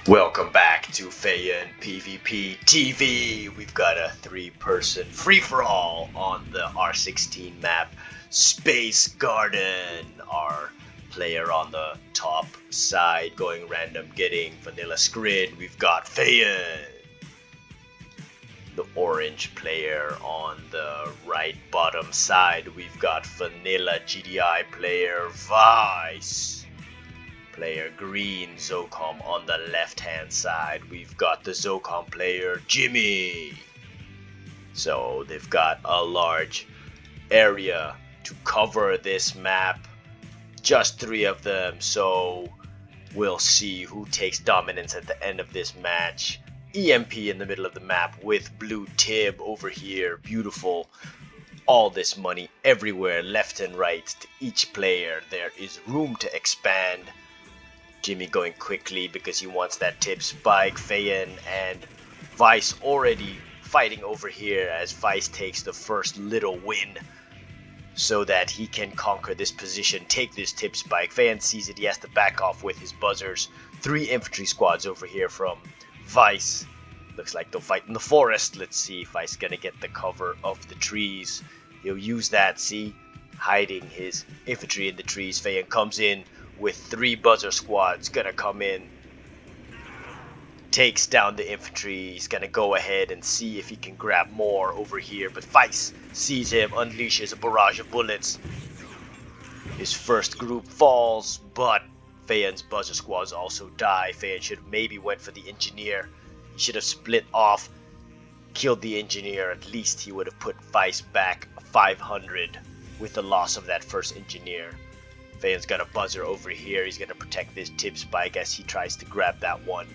Welcome back to Feyan PvP TV. We've got a 3-person free-for-all on the R16 map. Spacegarden, our player on the top side, going random, getting vanilla Scrin. We've got Feyan, the orange player on the right bottom side. We've got vanilla GDI player Vice. Player green, ZoCom on the left hand side. We've got the ZoCom player Jimmy. So they've got a large area to cover this map. Just 3 of them, so we'll see who takes dominance at the end of this match. EMP in the middle of the map with blue tib over here. Beautiful. All this money everywhere, left and right to each player. There is room to expand. Jimmy going quickly because he wants that tip spike. Feyan and Vice already fighting over here as Vice takes the first little win so that he can conquer this position, take this tip spike. Feyan sees it, he has to back off with his buzzers. 3 infantry squads over here from Vice. Looks like they'll fight in the forest. Let's see if Vice gonna get the cover of the trees. He'll use that, see? Hiding his infantry in the trees. Feyan comes in with 3 buzzer squads, gonna come in, takes down the infantry. He's gonna go ahead and see if he can grab more over here, but Vice sees him, unleashes a barrage of bullets. His first group falls, but Feyan's buzzer squads also die. Feyan should have maybe went for the engineer. He should have split off, killed the engineer. At least he would have put Vice back 500 with the loss of that first engineer. Feyan's got a buzzer over here. He's going to protect this tip spike as he tries to grab that one.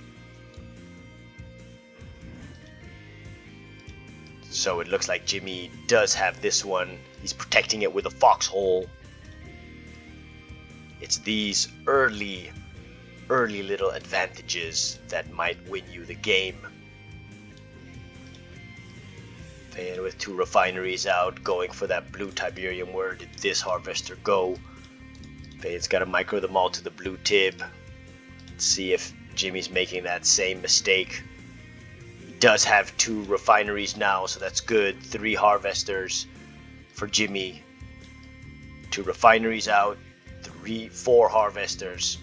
So it looks like Jimmy does have this one. He's protecting it with a foxhole. It's these early little advantages that might win you the game. Feyan with 2 refineries out, going for that blue Tiberium. Where did this harvester go? Feyan's got to micro them all to the blue tib. Let's see if Jimmy's making that same mistake. He does have 2 refineries now, so that's good. 3 harvesters for Jimmy. 2 refineries out, 4 harvesters,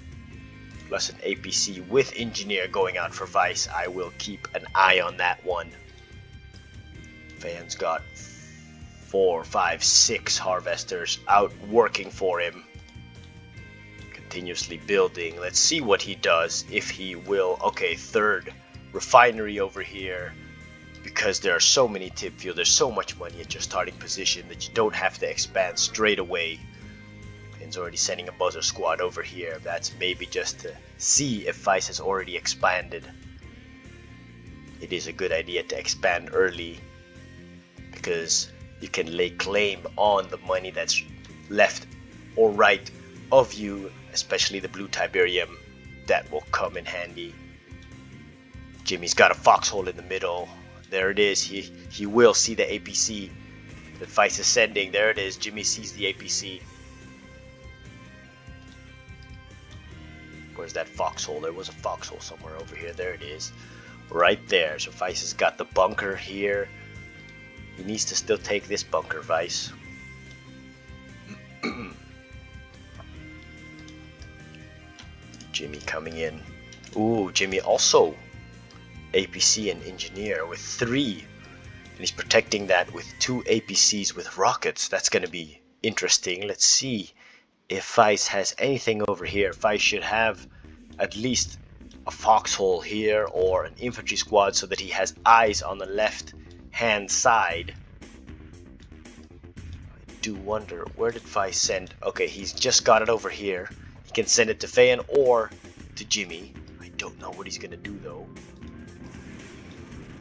plus an APC with engineer going out for Vice. I will keep an eye on that one. Feyan's got 4, 5, 6 harvesters out working for him. Continuously building. Let's see what he does, if he will. Okay, 3rd refinery over here, because there are so many tip fields, there's so much money at your starting position that you don't have to expand straight away. He's already sending a buzzer squad over here. That's maybe just to see if Vice has already expanded. It is a good idea to expand early because you can lay claim on the money that's left or right of you, especially the blue Tiberium. That will come in handy. Jimmy's got a foxhole in the middle. There it is. He will see the APC that Vice is sending. There it is. Jimmy sees the APC. Where's that foxhole? There was a foxhole somewhere over here. There it is. Right there. So Vice has got the bunker here. He needs to still take this bunker, Vice. Jimmy coming in. Ooh, Jimmy also APC and engineer with 3. And he's protecting that with 2 APCs with rockets. That's going to be interesting. Let's see if Vice has anything over here. Vice should have at least a foxhole here or an infantry squad so that he has eyes on the left hand side. I do wonder, where did Vice send? Okay, he's just got it over here. He can send it to Feyan or to Jimmy. I don't know what he's gonna do though.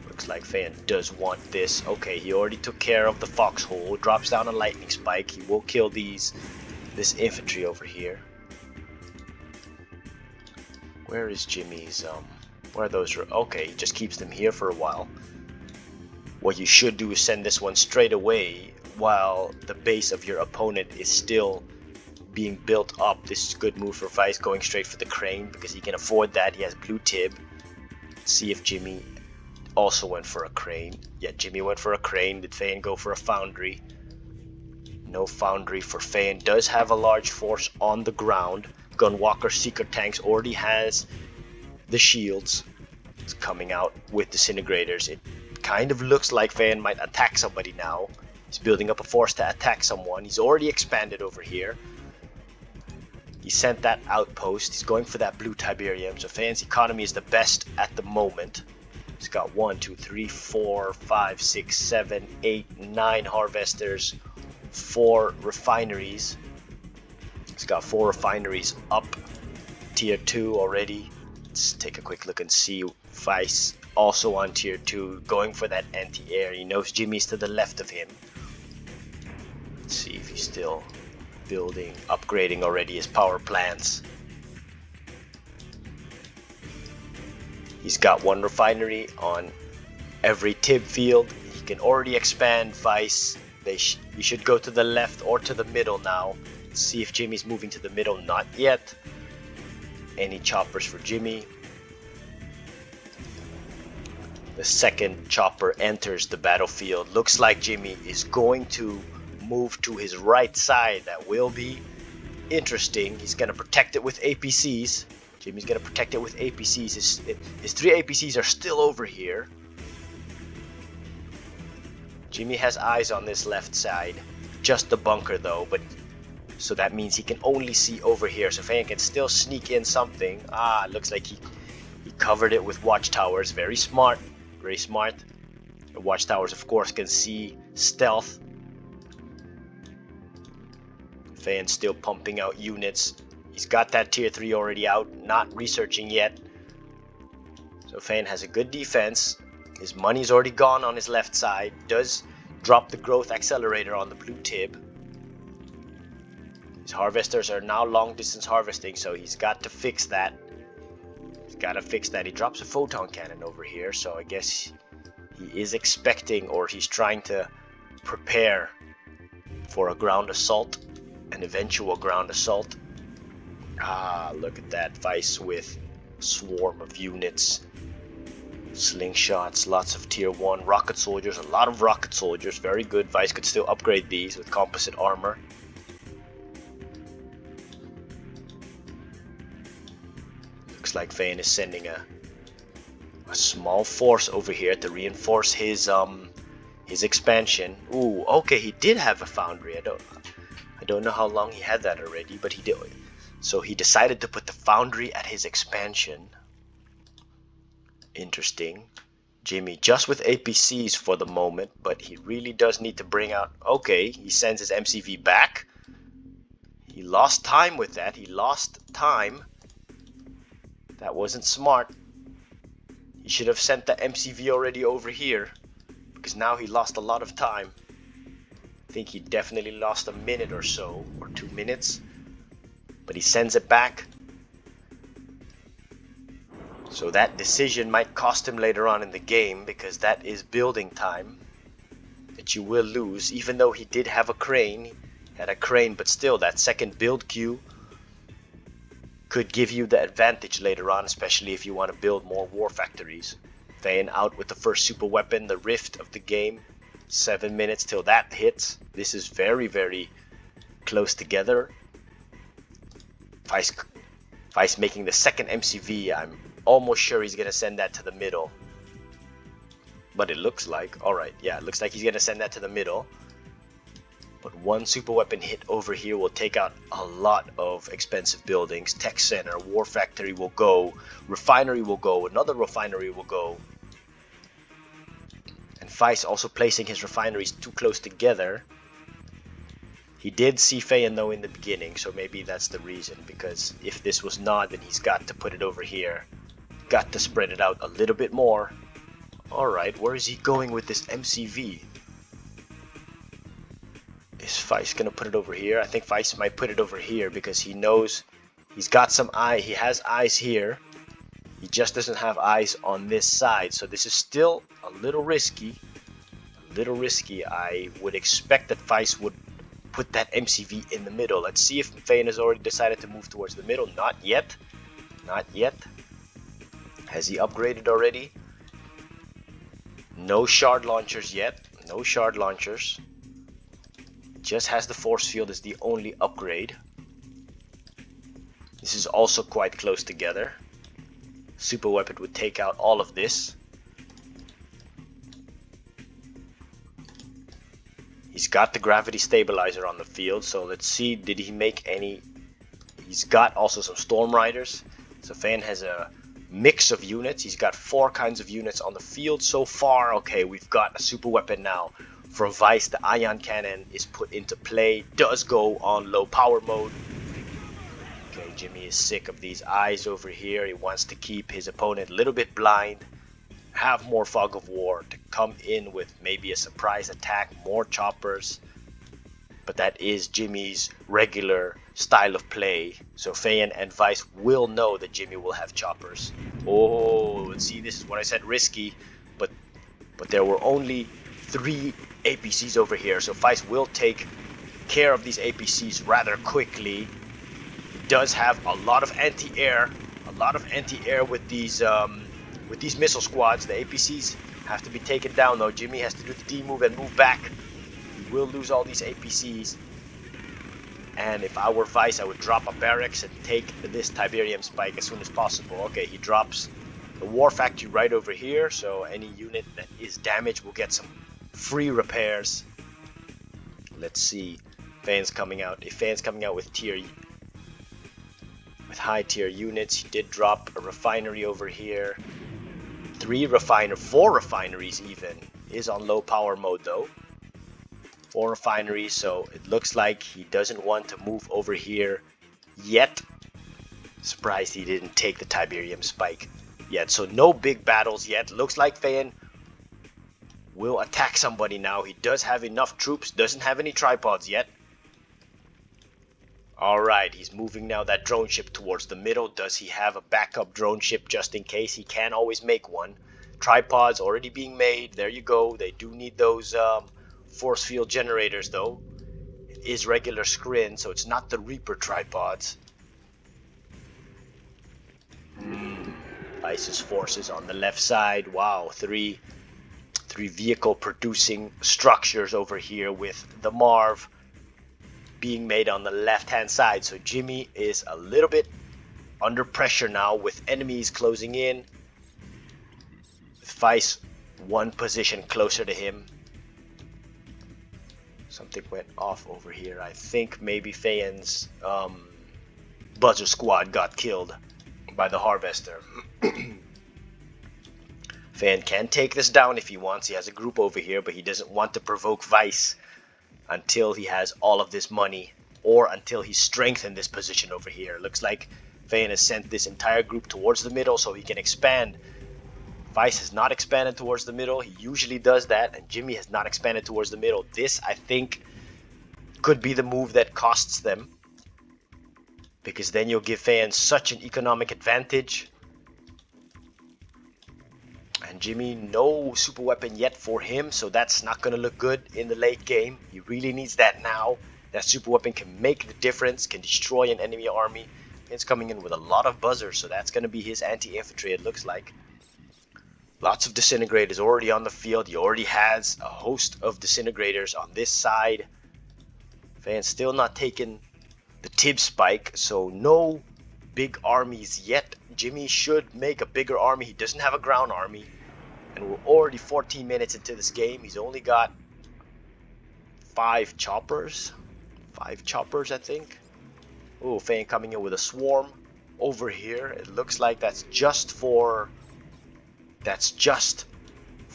Looks like Feyan does want this. Okay, he already took care of the foxhole. Drops down a lightning spike. He will kill this infantry over here. Where is Jimmy's where are those? Okay, he just keeps them here for a while. What you should do is send this one straight away while the base of your opponent is still being built up. This is a good move for Vice, going straight for the crane because he can afford that. He has blue tib. Let's see if Jimmy also went for a crane. Yeah, Jimmy went for a crane. Did Fayan go for a foundry? No foundry for Fayan. Does have a large force on the ground. Gunwalker Seeker Tanks already has the shields. It's coming out with disintegrators. It kind of looks like Fayan might attack somebody now. He's building up a force to attack someone. He's already expanded over here. He sent that outpost. He's going for that blue Tiberium. So Fayan's economy is the best at the moment. He's got 1, 2, 3, 4, 5, 6, 7, 8, 9 harvesters, 4 refineries. He's got 4 refineries up tier 2 already. Let's take a quick look and see. Vice also on tier 2, going for that anti-air. He knows Jimmy's to the left of him. Let's see if he's still building, upgrading already his power plants. He's got 1 refinery on every tib field. He can already expand Vice. We should go to the left or to the middle now. Let's see if Jimmy's moving to the middle. Not yet. Any choppers for Jimmy? The second chopper enters the battlefield. Looks like Jimmy is going to move to his right side. That will be interesting. He's going to protect it with APCs. Jimmy's going to protect it with APCs. His 3 APCs are still over here. Jimmy has eyes on this left side. Just the bunker though, but so that means he can only see over here. So Fayan can still sneak in something. Looks like he covered it with watchtowers. Very smart. Very smart. The watchtowers of course can see stealth. Fayan's still pumping out units. He's got that tier 3 already out, not researching yet. So Fayan has a good defense. His money's already gone on his left side. Does drop the growth accelerator on the blue tib. His harvesters are now long distance harvesting, so he's got to fix that. He's got to fix that. He drops a photon cannon over here, so I guess he is expecting, or he's trying to prepare for a ground assault, an eventual ground assault. Look at that. Vice with a swarm of units. Slingshots, lots of tier 1 rocket soldiers, a lot of rocket soldiers. Very good. Vice could still upgrade these with composite armor. Looks like Fayan is sending a small force over here to reinforce his expansion. Ooh, okay, he did have a foundry. I don't know how long he had that already, but he did. So he decided to put the foundry at his expansion. Interesting. Jimmy just with APCs for the moment, but he really does need to bring out... Okay, he sends his MCV back. He lost time with that. He lost time. That wasn't smart. He should have sent the MCV already over here, because now he lost a lot of time. I think he definitely lost a minute or so, or 2 minutes. But he sends it back. So that decision might cost him later on in the game, because that is building time that you will lose. Even though he did have a crane, but still that second build queue could give you the advantage later on, especially if you want to build more war factories. Fayan out with the first super weapon, the rift of the game. 7 minutes till that hits. This is very, very close together. Vice making the second MCV. I'm almost sure he's gonna send that to the middle. But it looks like, alright, yeah, it looks like he's gonna send that to the middle. But 1 super weapon hit over here will take out a lot of expensive buildings. Tech center, war factory will go, refinery will go, another refinery will go. And Vice also placing his refineries too close together. He did see Fayan though in the beginning, so maybe that's the reason, because if this was not, then he's got to put it over here. Got to spread it out a little bit more. Alright, where is he going with this MCV? Is Vice gonna put it over here? I think Vice might put it over here because he knows he's got some eye. He has eyes here. He just doesn't have eyes on this side. So this is still a little risky. I would expect that Vice would put that MCV in the middle. Let's see if Fane has already decided to move towards the middle. Not yet. Not yet. Has he upgraded already? No shard launchers yet. No shard launchers. Just has the force field as the only upgrade. This is also quite close together. Super weapon would take out all of this. He's got the gravity stabilizer on the field, so let's see, did he make any? He's got also some Storm Riders. So Fan has a mix of units. He's got 4 kinds of units on the field so far. Okay, we've got a super weapon now. From Vice, the ion cannon is put into play. Does go on low power mode. Okay, Jimmy is sick of these eyes over here. He wants to keep his opponent a little bit blind. Have more Fog of War to come in with maybe a surprise attack, more choppers. But that is Jimmy's regular style of play. So Fayan and Vice will know that Jimmy will have choppers. Oh, see, this is what I said, risky. But there were only 3 APCs over here. So Vice will take care of these APCs rather quickly. He does have a lot of anti-air. A lot of anti-air with these missile squads. The APCs have to be taken down though. Jimmy has to do the D move and move back. He will lose all these APCs. And if I were Vice, I would drop a barracks and take this Tiberium spike as soon as possible. Okay, he drops the War Factory right over here. So any unit that is damaged will get some free repairs. Let's see. Fans coming out. If Fans coming out with high tier units, he did drop a refinery over here. 4 refineries even. Is on low power mode though. 4 refineries, so it looks like he doesn't want to move over here yet. Surprised he didn't take the Tiberium spike yet. So no big battles yet. Looks like Fayan will attack somebody now. He does have enough troops, doesn't have any tripods yet. Alright, he's moving now that drone ship towards the middle. Does he have a backup drone ship just in case? He can always make one. Tripods already being made. There you go. They do need those force field generators though. It is regular Scrin, so it's not the Reaper tripods. Vice's forces on the left side. Wow, three vehicle producing structures over here with the Marv being made on the left hand side. So Jimmy is a little bit under pressure now with enemies closing in. With Vice 1 position closer to him. Something went off over here. I think maybe Fayan's buzzer squad got killed by the harvester. Fayan can take this down if he wants. He has a group over here, but he doesn't want to provoke Vice until he has all of this money or until he strengthened this position over here. Looks like Fayan has sent this entire group towards the middle so he can expand. Vice has not expanded towards the middle. He usually does that, and Jimmy has not expanded towards the middle. This, I think, could be the move that costs them, because then you'll give Fayan such an economic advantage. And Jimmy, no super weapon yet for him, so that's not going to look good in the late game. He really needs that now. That super weapon can make the difference, can destroy an enemy army. It's coming in with a lot of buzzers, so that's going to be his anti-infantry, it looks like. Lots of disintegrators already on the field. He already has a host of disintegrators on this side. Fan's still not taking the Tib spike, so no big armies yet. Jimmy should make a bigger army. He doesn't have a ground army. And we're already 14 minutes into this game. He's only got 5 choppers. 5 choppers, I think. Oh, Fan coming in with a swarm over here. It looks like that's just for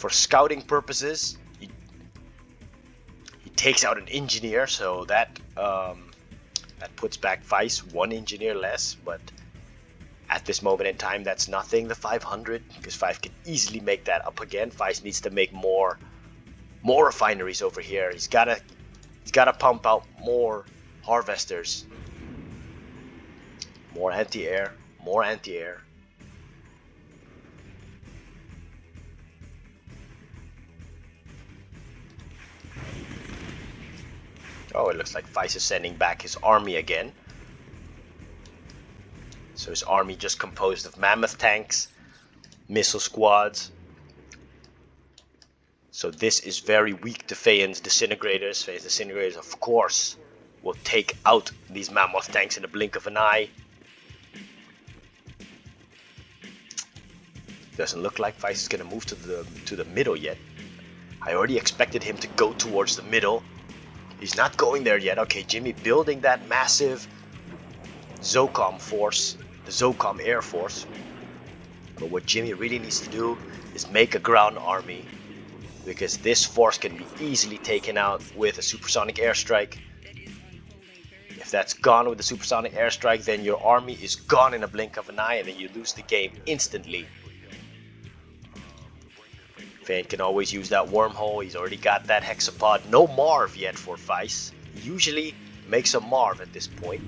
scouting purposes. He takes out an engineer, so that puts back Vice 1 engineer less, but at this moment in time that's nothing. The 500, because 5 can easily make that up again. Vice needs to make more refineries over here. He's gotta pump out more harvesters. More anti-air. Oh, it looks like Vice is sending back his army again. So his army just composed of mammoth tanks, missile squads. So this is very weak to Feyen's disintegrators. Feyen's disintegrators, of course, will take out these mammoth tanks in the blink of an eye. Doesn't look like Vice is gonna move to the middle yet. I already expected him to go towards the middle. He's not going there yet. Okay, Jimmy building that massive ZoCom force, the ZoCom Air Force. But what Jimmy really needs to do is make a ground army, because this force can be easily taken out with a supersonic airstrike. If that's gone with the supersonic airstrike, then your army is gone in a blink of an eye, and then you lose the game instantly. Feyen can always use that wormhole. He's already got that hexapod. No Marv yet for Vice. He usually makes a Marv at this point.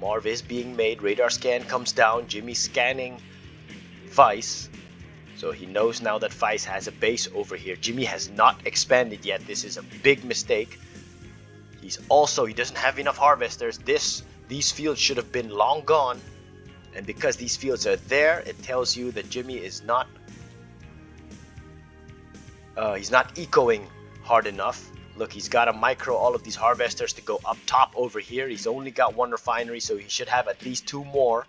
Marv is being made. Radar scan comes down. Jimmy scanning Vice. So he knows now that Vice has a base over here. Jimmy has not expanded yet. This is a big mistake. He doesn't have enough harvesters. These fields should have been long gone. And because these fields are there, it tells you that Jimmy is not he's not ecoing hard enough. Look, he's got to micro all of these harvesters to go up top over here. He's only got one refinery, so he should have at least 2 more.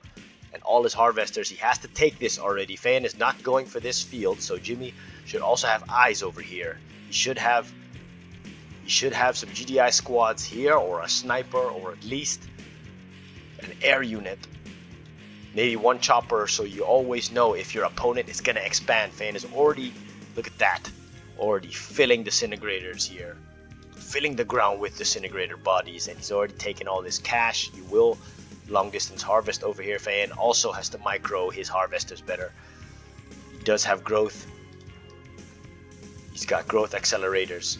And all his harvesters, he has to take this already. Feyen is not going for this field, so Jimmy should also have eyes over here. He should have some GDI squads here, or a sniper, or at least an air unit. Maybe 1 chopper, so you always know if your opponent is going to expand. Feyen is already, look at that, already filling disintegrators here. Filling the ground with disintegrator bodies, and he's already taken all this cash. You will long distance harvest over here. Feyen also has to micro his harvesters better. He does have growth. He's got growth accelerators.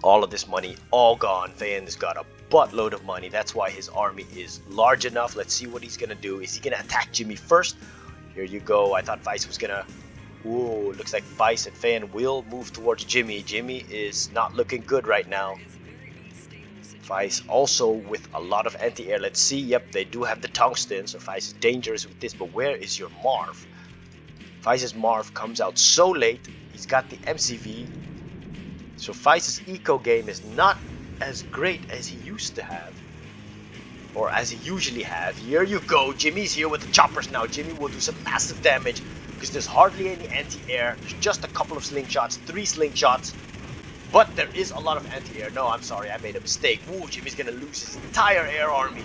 All of this money, all gone. Feyen has got a buttload of money. That's why his army is large enough. Let's see what he's gonna do. Is he gonna attack Jimmy first? Here you go. I thought Vice was gonna... Ooh, looks like Vice and Feyen will move towards Jimmy. Jimmy is not looking good right now. Vice also with a lot of anti-air. Let's see. Yep, they do have the tungsten, so Vice is dangerous with this. But where is your Marv? Vice's Marv comes out so late. He's got the MCV. So Vice's eco game is not as great as he used to have. Or as he usually have. Here you go. Jimmy's here with the choppers now. Jimmy will do some massive damage, because there's hardly any anti-air. There's just a couple of slingshots, 3 slingshots, but there is a lot of anti-air. No, I'm sorry, I made a mistake. Ooh, Jimmy's gonna lose his entire air army.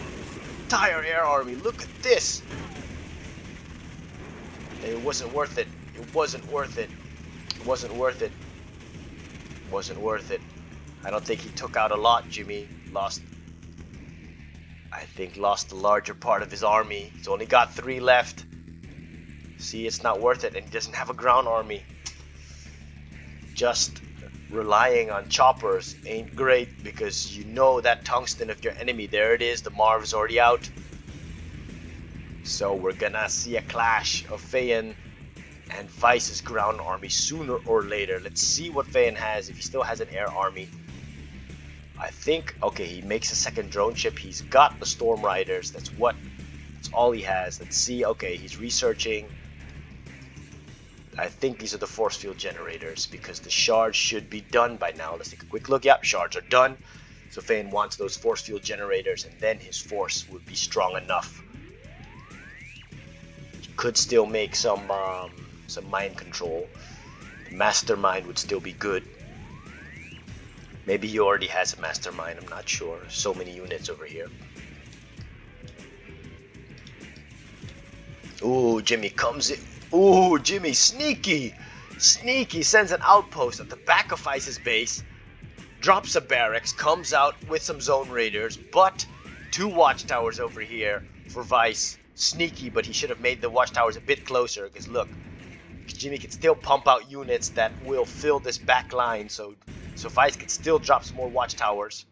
Look at this. It wasn't worth it. It wasn't worth it. It wasn't worth it. It wasn't worth it. I don't think he took out a lot. Jimmy lost, I think, lost the larger part of his army. He's only got 3 left. See, it's not worth it, and he doesn't have a ground army. Just relying on choppers ain't great, because you know that tungsten of your enemy. There it is, the Marv is already out. So we're gonna see a clash of Feyen and Vice's ground army sooner or later. Let's see what Feyen has, if he still has an air army. I think, okay, he makes a second drone ship. He's got the Storm Riders. That's all he has. Let's see. Okay, he's researching. I think these are the force field generators, because the shards should be done by now. Let's take a quick look. Yep, shards are done. So Feyen wants those force field generators, and then his force would be strong enough. He could still make some mind control. The mastermind would still be good. Maybe he already has a mastermind, I'm not sure. So many units over here. Ooh, Jimmy comes in. Ooh, Jimmy, sneaky! Sneaky, sends an outpost at the back of Vice's base, drops a barracks, comes out with some zone raiders, but 2 watchtowers over here for Vice. Sneaky, but he should have made the watchtowers a bit closer, because look, Jimmy can still pump out units that will fill this back line, so Vice can still drop some more watchtowers.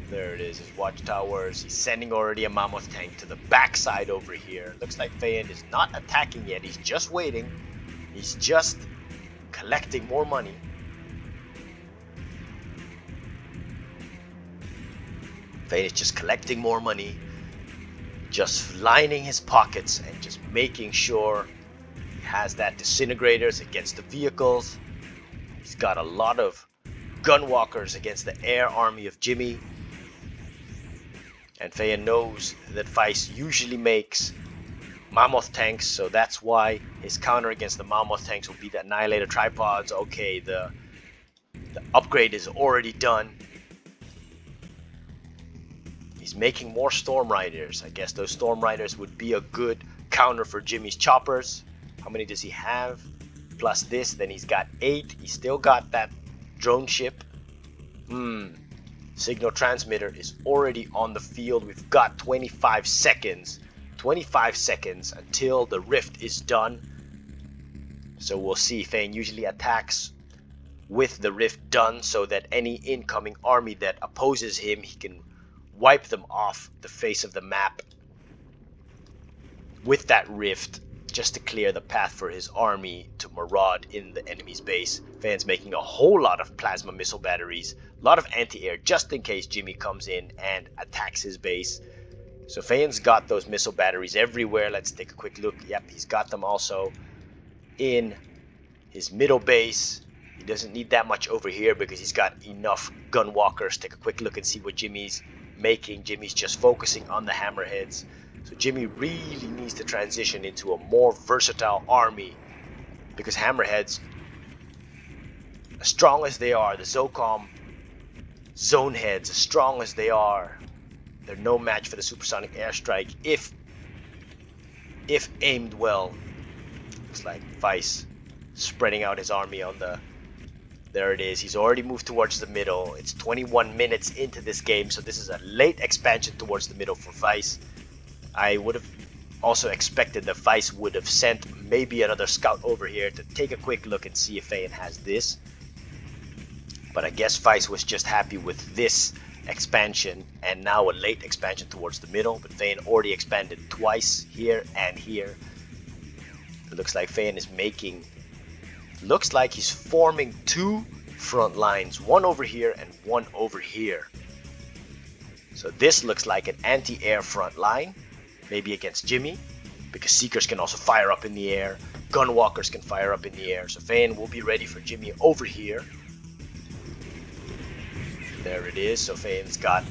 There it is, his watchtowers. He's sending already a mammoth tank to the backside over here. Looks like Feyen is not attacking yet. He's just waiting. He's just collecting more money. Fane is just collecting more money, just lining his pockets and just making sure he has that disintegrators against the vehicles. He's got a lot of gunwalkers against the air army of Jimmy. And Feyen knows that Vice usually makes Mammoth tanks, so that's why his counter against the Mammoth tanks will be the Annihilator tripods. Okay, the upgrade is already done. He's making more Storm Riders. I guess those Storm Riders would be a good counter for Jimmy's choppers. How many does he have? Plus this, then he's got 8. He's still got that drone ship. Signal transmitter is already on the field. We've got 25 seconds. 25 seconds until the rift is done. So we'll see. Fane usually attacks with the rift done so that any incoming army that opposes him, he can wipe them off the face of the map with that rift, just to clear the path for his army to maraud in the enemy's base. Fane's making a whole lot of plasma missile batteries, a lot of anti-air just in case Jimmy comes in and attacks his base. So Fane's got those missile batteries everywhere. Let's take a quick look. Yep, he's got them also in his middle base. He doesn't need that much over here because he's got enough gunwalkers. Take a quick look and see what Jimmy's making. Jimmy's just focusing on the hammerheads. So Jimmy really needs to transition into a more versatile army, because hammerheads, as strong as they are, the ZoCom zone heads, as strong as they are, they're no match for the supersonic airstrike if aimed well. Looks like Vice spreading out his army on the... There it is. He's already moved towards the middle. It's 21 minutes into this game, so this is a late expansion towards the middle for Vice. I would have also expected that Vice would have sent maybe another scout over here to take a quick look and see if Fane has this. But I guess Vice was just happy with this expansion and now a late expansion towards the middle. But Fane already expanded twice here and here. It looks like Fane is making... Looks like he's forming 2 front lines, one over here and one over here. So this looks like an anti-air front line, maybe against Jimmy, because Seekers can also fire up in the air, Gunwalkers can fire up in the air, so Fane will be ready for Jimmy over here. There it is, so Fane's got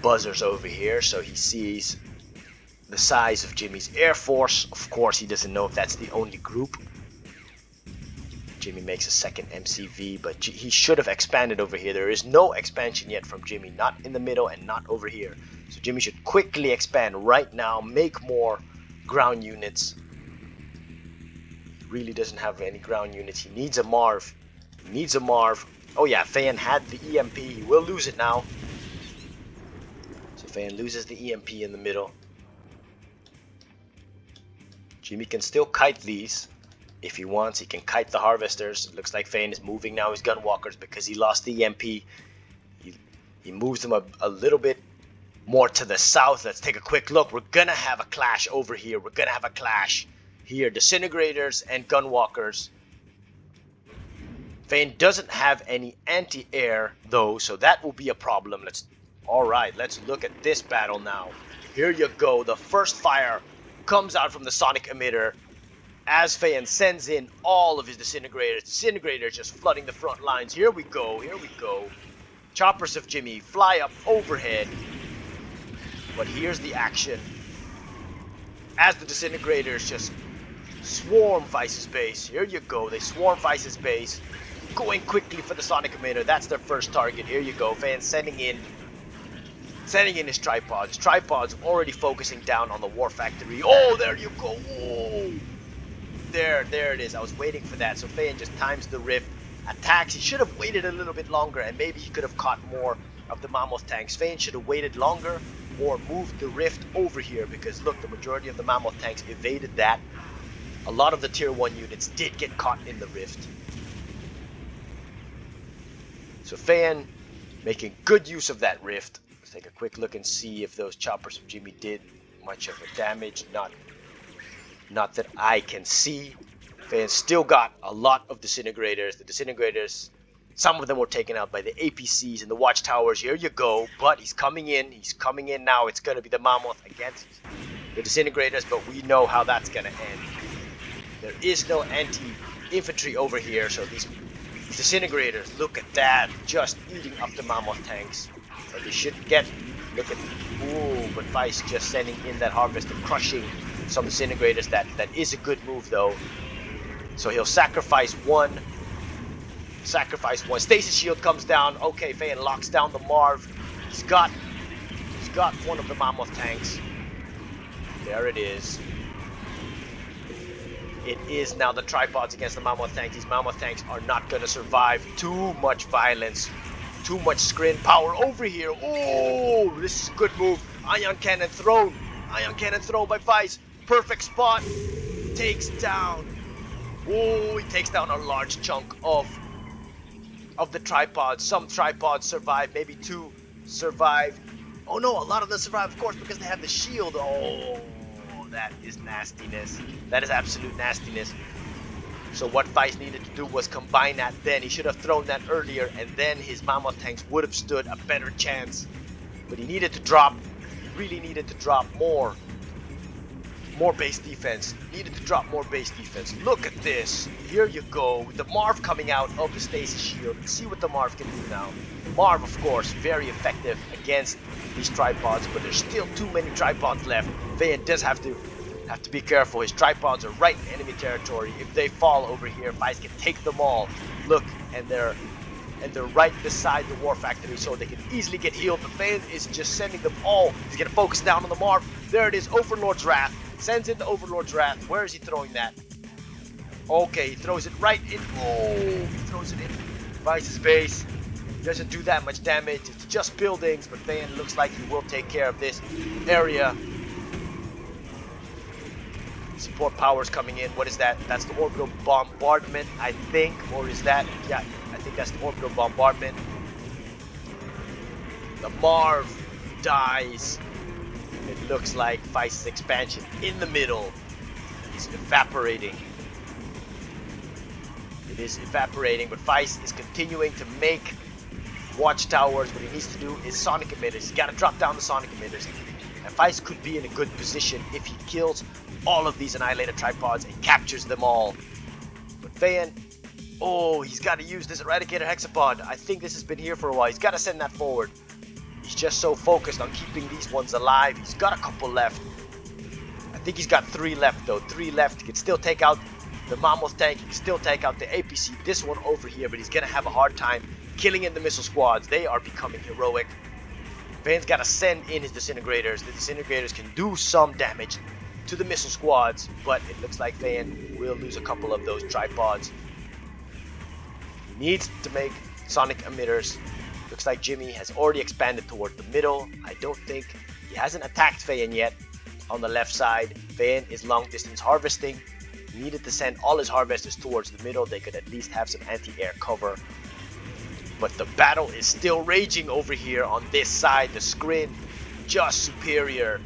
buzzers over here, so he sees the size of Jimmy's air force. Of course, he doesn't know if that's the only group. Jimmy makes a second MCV, but he should have expanded over here. There is no expansion yet from Jimmy, not in the middle and not over here. So Jimmy should quickly expand right now, make more ground units. He really doesn't have any ground units. He needs a Marv. He needs a Marv. Oh yeah, Fane had the EMP. He will lose it now. So Fane loses the EMP in the middle. Jimmy can still kite these. If he wants, he can kite the harvesters. It looks like Fane is moving now his gunwalkers because he lost the EMP. He moves them a little bit more to the south. Let's take a quick look. We're gonna have a clash over here. We're gonna have a clash here. Disintegrators and gunwalkers. Fane doesn't have any anti-air though, so that will be a problem. Alright, let's look at this battle now. Here you go. The first fire comes out from the sonic emitter as Fane sends in all of his disintegrators. Disintegrators just flooding the front lines. Here we go, here we go. Choppers of Jimmy fly up overhead. But here's the action. As the disintegrators just swarm Vice's base. Here you go, they swarm Vice's base. Going quickly for the sonic emitter. That's their first target. Here you go, Fane sending in his tripods. Tripods already focusing down on the war factory. Oh, there you go. Oh. There it is. I was waiting for that. So Fane just times the rift, attacks. He should have waited a little bit longer, and maybe he could have caught more of the Mammoth tanks. Fane should have waited longer or moved the rift over here, because look, the majority of the Mammoth tanks evaded that. A lot of the tier 1 units did get caught in the rift. So Fane making good use of that rift. Let's take a quick look and see if those choppers of Jimmy did much of a damage. Not that I can see. Fane still got a lot of disintegrators. The disintegrators Some of them were taken out by the APCs and the watchtowers. Here you go. But he's coming in. He's coming in now. It's going to be the Mammoth against the disintegrators, but we know how that's going to end. There is no anti-infantry over here, so these disintegrators, look at that, just eating up the Mammoth tanks. But they shouldn't get, look at, ooh, but Vice just sending in that harvester, crushing some disintegrators. That is a good move though. So he'll sacrifice one. Stasis shield comes down. Okay, Fayan locks down the Marv. He's got one of the Mammoth tanks. There it is. It is now the tripods against the Mammoth tanks. These Mammoth tanks are not going to survive. Too much violence. Too much Scrin power over here. Oh, this is a good move. Ion cannon thrown. Ion cannon thrown by Vice. Perfect spot. Takes down. Oh, he takes down a large chunk of the tripods. Some tripods survive. Maybe two survive. Oh no, a lot of them survive, of course, because they have the shield. Oh, that is nastiness. That is absolute nastiness. So what Vice needed to do was combine that then. He should have thrown that earlier, and then his Mammoth tanks would have stood a better chance. But he needed to drop, he really needed to drop more base defense. Needed to drop more base defense. Look at this. Here you go, with the Marv coming out of the stasis shield. Let's see what the Marv can do now. The Marv, of course, very effective against these tripods, but there's still too many tripods left. Vayan does have to be careful. His tripods are right in enemy territory. If they fall over here, Vice can take them all. Look, and they're right beside the war factory, so they can easily get healed. The Vayan is just sending them all. He's gonna focus down on the Marv. There it is, Overlord's Wrath. Sends in the Overlord's Wrath. Where is he throwing that? Okay, he throws it right in. Oh, he throws it in Vice's base. Doesn't do that much damage. It's just buildings, but Vayan looks like he will take care of this area. Support powers coming in. What is that? That's the orbital bombardment, I think. Or is that? Yeah, I think that's the orbital bombardment. The Marv dies. It looks like Vice's expansion in the middle is evaporating. It is evaporating, but Vice is continuing to make watchtowers. What he needs to do is sonic emitters. He's got to drop down the sonic emitters. And Vice could be in a good position if he kills all of these annihilated tripods and captures them all. But Vayan, oh, he's got to use this eradicator hexapod. I think this has been here for a while. He's got to send that forward. He's just so focused on keeping these ones alive. He's got a couple left. I think he's got 3 left though. 3 left. He can still take out the Mammoth tank. He can still take out the APC. This one over here, but he's gonna have a hard time killing in the missile squads. They are becoming heroic. Vayan's got to send in his disintegrators. The disintegrators can do some damage to the missile squads, but it looks like Vayan will lose a couple of those tripods. He needs to make sonic emitters. Looks like Jimmy has already expanded toward the middle. I don't think he hasn't attacked Vayan yet. On the left side, Vayan is long distance harvesting. He needed to send all his harvesters towards the middle. They could at least have some anti-air cover. But the battle is still raging over here on this side. The Scrin just superior.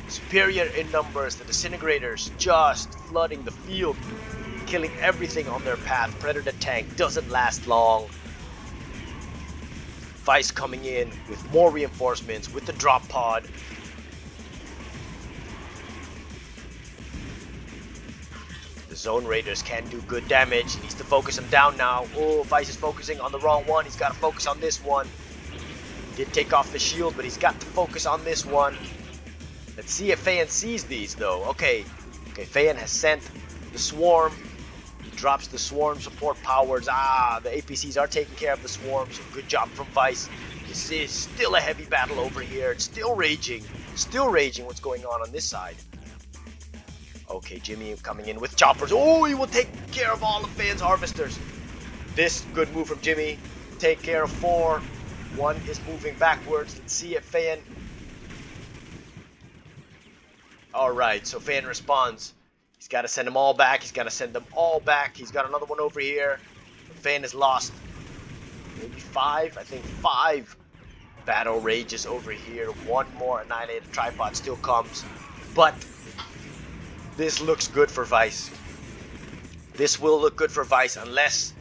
Superior in numbers. The disintegrators just flooding the field, killing everything on their path. Predator tank doesn't last long. Vice coming in with more reinforcements with the drop pod. The Zone Raiders can do good damage. He needs to focus them down now. Oh, Vice is focusing on the wrong one. He's got to focus on this one. He did take off the shield, but he's got to focus on this one. Let's see if Vayan sees these though. Okay, Vayan has sent the swarm. He drops the swarm support powers. Ah, the APCs are taking care of the swarm, so good job from Vice. This is still a heavy battle over here. It's still raging. Still raging what's going on this side. Okay, Jimmy coming in with choppers. Oh, he will take care of all of Vayan's harvesters. This good move from Jimmy. Take care of 4. 1 is moving backwards. Let's see if Vayan... Alright, so Vayan responds. He's got to send them all back. He's got to send them all back. He's got another one over here. Vayan has lost maybe 5. I think 5 battle rages over here. 1 more annihilated tripod still comes. But this looks good for Vice. This will look good for Vice unless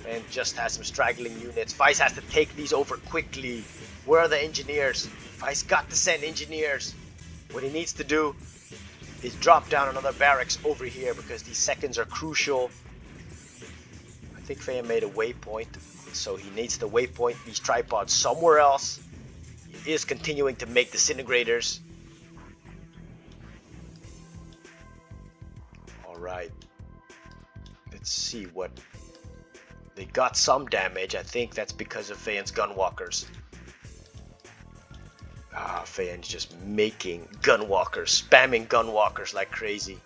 and just has some straggling units. Vice has to take these over quickly. Where are the engineers? Vice got to send engineers. What he needs to do is drop down another barracks over here because these seconds are crucial. I think Feyen made a waypoint, so he needs to waypoint these tripods somewhere else. He is continuing to make disintegrators. Alright. Let's see what... They got some damage. I think that's because of Feyen's gunwalkers. Feyen's just making gunwalkers, spamming gunwalkers like crazy.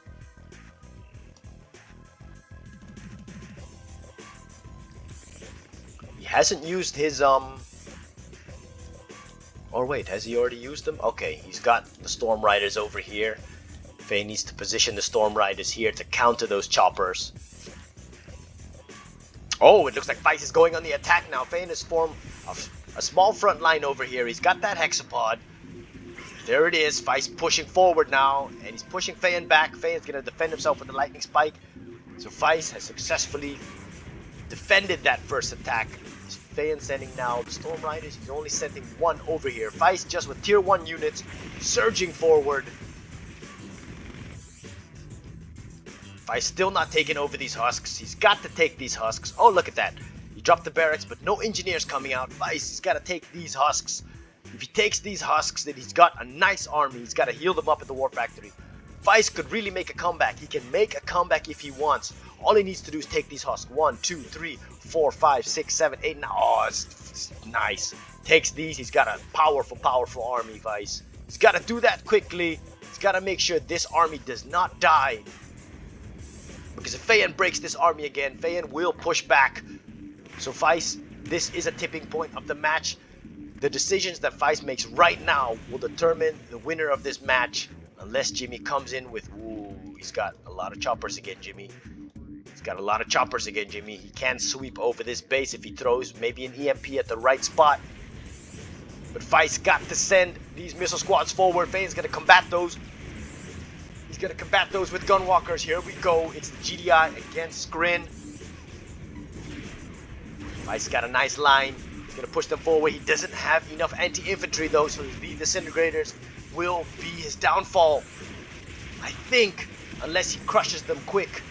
He hasn't used his or wait, has he already used them? Okay, he's got the Storm Riders over here. Feyen needs to position the Storm Riders here to counter those choppers. Oh, it looks like Vice is going on the attack now. Feyen has formed a small front line over here. He's got that hexapod. There it is. Vice pushing forward now, and he's pushing Feyen back. Feyen's going to defend himself with the lightning spike. So Vice has successfully defended that first attack. Feyen sending now the Storm Riders. He's only sending one over here. Vice just with tier 1 units surging forward. Vice still not taking over these husks. He's got to take these husks. Oh, look at that. He dropped the barracks, but no engineers coming out. Vice, he's got to take these husks. If he takes these husks, then he's got a nice army. He's got to heal them up at the War Factory. Vice could really make a comeback. He can make a comeback if he wants. All he needs to do is take these husks. 1, 2, 3, 4, 5, 6, 7, 8. Now, oh, it's nice. Takes these. He's got a powerful army, Vice. He's got to do that quickly. He's got to make sure this army does not die. Because if Feyen breaks this army again, Feyen will push back. So Vice, this is a tipping point of the match. The decisions that Vice makes right now will determine the winner of this match. Unless Jimmy comes in with, ooh, he's got a lot of choppers again, Jimmy. He's got a lot of choppers again, Jimmy. He can sweep over this base if he throws maybe an EMP at the right spot. But Vice got to send these missile squads forward. Feyen's going to combat those. He's going to combat those with gunwalkers. Here we go. It's the GDI against Scrin. Vice got a nice line. He's going to push them forward. He doesn't have enough anti-infantry though, so these disintegrators will be his downfall. I think, unless he crushes them quick.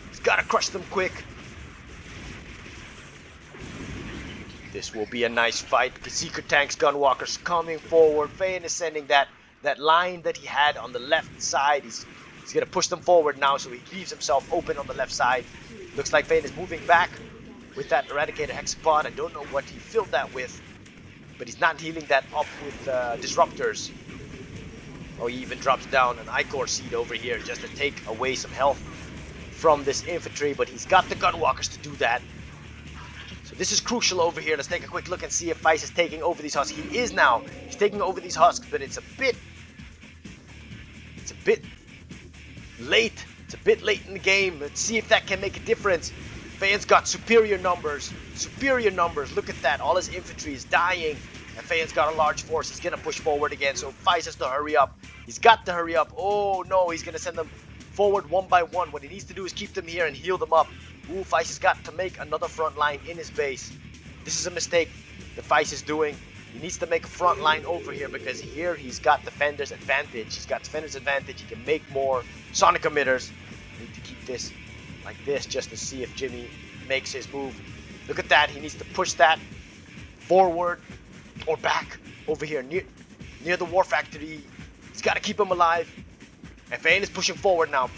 He's got to crush them quick. This will be a nice fight. The Seeker tanks, gunwalkers coming forward. Feyen is sending that line that he had on the left side. He's going to push them forward now, so he leaves himself open on the left side. Looks like Feyen is moving back with that Eradicator Hexapod. I don't know what he filled that with, but he's not healing that up with disruptors. Oh, he even drops down an Ichor Seed over here just to take away some health from this infantry, but he's got the gunwalkers to do that. So this is crucial over here. Let's take a quick look and see if Vice is taking over these husks. He is now. He's taking over these husks, but it's a bit late. It's a bit late in the game. Let's see if that can make a difference. Feyen's got superior numbers. Look at that. All his infantry is dying. And Feyen's got a large force. He's going to push forward again. So Vice has to hurry up. He's got to hurry up. Oh no, he's going to send them forward one by one. What he needs to do is keep them here and heal them up. Ooh, Vice has got to make another front line in his base. This is a mistake that Vice is doing. He needs to make a front line over here because here he's got Defender's advantage. He's got Defender's advantage. He can make more sonic emitters. I need to keep this like this just to see if Jimmy makes his move. Look at that. He needs to push that forward or back over here near the War Factory. He's got to keep him alive. And Feyen is pushing forward now.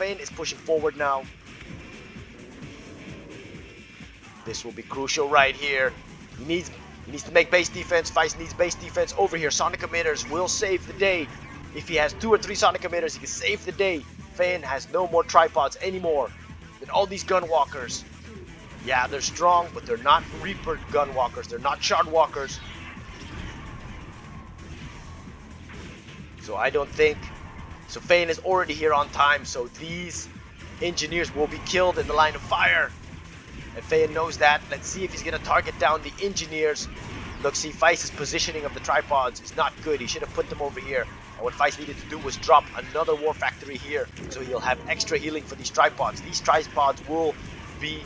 This will be crucial right here. He needs to make base defense. Vice needs base defense over here. Sonic emitters will save the day. If he has 2 or 3 sonic emitters, he can save the day. Feyen has no more tripods anymore. And all these gunwalkers, yeah, they're strong, but they're not Reaper gunwalkers. They're not Shardwalkers. So I don't think. So Feyen is already here on time. So these engineers will be killed in the line of fire. And Feyen knows that. Let's see if he's going to target down the engineers. Look, see, Vice's positioning of the tripods is not good. He should have put them over here. And what Vice needed to do was drop another War Factory here. So he'll have extra healing for these tripods. These tripods will be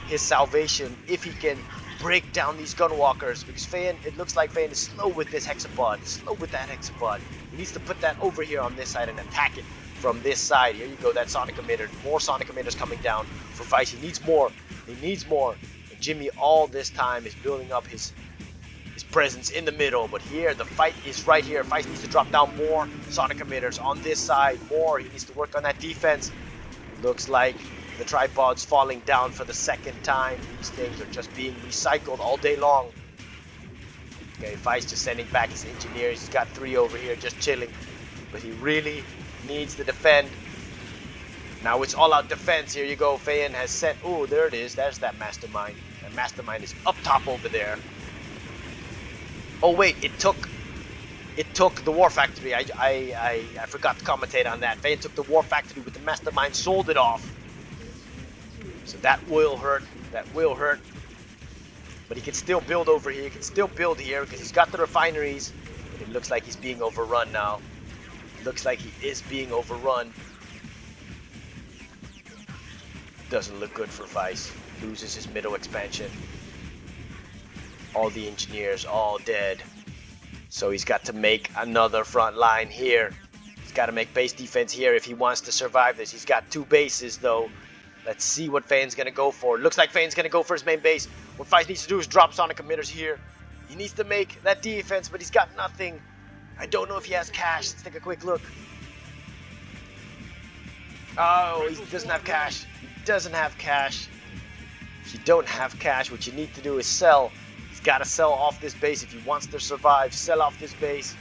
his salvation if he can break down these gunwalkers, because it looks like Fan is slow with this hexapod, slow with that hexapod. He needs to put that over here on this side and attack it from this side. Here you go, that sonic emitter, more sonic emitters coming down for Vice. He needs more, and Jimmy all this time is building up his presence in the middle, but here the fight is right here. Vice needs to drop down more sonic emitters on this side, more. He needs to work on that defense. Looks like the tripod's falling down for the second time. These things are just being recycled all day long. Okay, Vice just sending back his engineers. He's got 3 over here just chilling, but he really needs to defend. Now it's all out defense. Here you go. Fayan has sent. Oh, there it is. There's that mastermind. That mastermind is up top over there. Oh wait, it took the war factory. I forgot to commentate on that. Fayan took the war factory with the mastermind, sold it off. So that will hurt. That will hurt. But he can still build over here. He can still build here because he's got the refineries. But it looks like he's being overrun now. Looks like he is being overrun. Doesn't look good for Vice. Loses his middle expansion. All the engineers all dead. So he's got to make another front line here. He's got to make base defense here if he wants to survive this. He's got 2 bases though. Let's see what Fane's gonna go for. Looks like Fane's gonna go for his main base. What Vice needs to do is drop sonic emitters here. He needs to make that defense, but he's got nothing. I don't know if he has cash. Let's take a quick look. Oh, he doesn't have cash. He doesn't have cash. If you don't have cash, what you need to do is sell. He's got to sell off this base if he wants to survive. Sell off this base.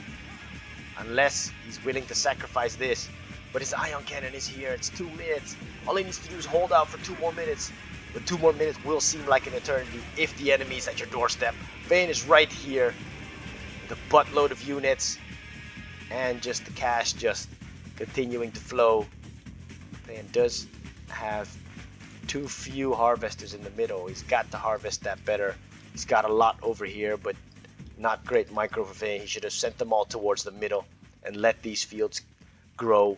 Unless he's willing to sacrifice this. But his ion cannon is here. It's 2 minutes. All he needs to do is hold out for 2 more minutes. But 2 more minutes will seem like an eternity if the enemy is at your doorstep. Vane is right here. The buttload of units. And just the cash just continuing to flow. Vane does have too few harvesters in the middle. He's got to harvest that better. He's got a lot over here, but not great micro for Vane. He should have sent them all towards the middle and let these fields grow.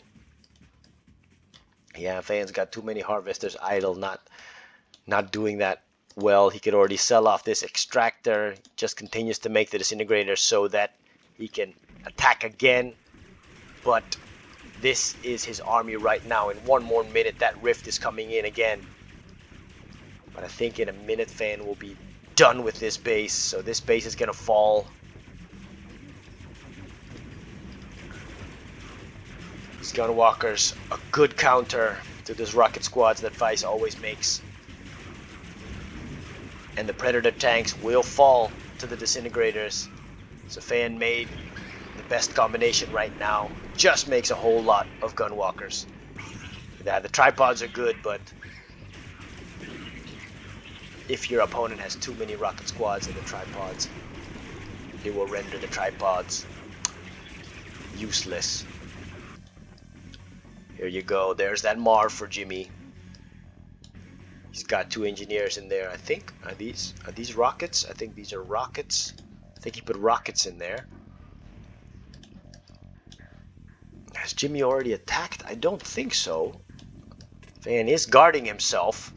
Yeah, Vane's got too many harvesters idle, not doing that well. He could already sell off this extractor. Just continues to make the disintegrator so that he can attack again. But this is his army right now. In 1 more minute, that rift is coming in again. But I think in a minute, Vane will be done with this base. So this base is gonna fall. These gunwalkers, a good counter to those rocket squads that Vice always makes. And the Predator tanks will fall to the disintegrators. So Fan made the best combination right now. Just makes a whole lot of gunwalkers. Yeah, the tripods are good, but if your opponent has too many rocket squads and the tripods, it will render the tripods useless. Here you go. There's that Marv for Jimmy. He's got 2 engineers in there. I think are these rockets? I think these are rockets. I think he put rockets in there. Has Jimmy already attacked? I don't think so. Van is guarding himself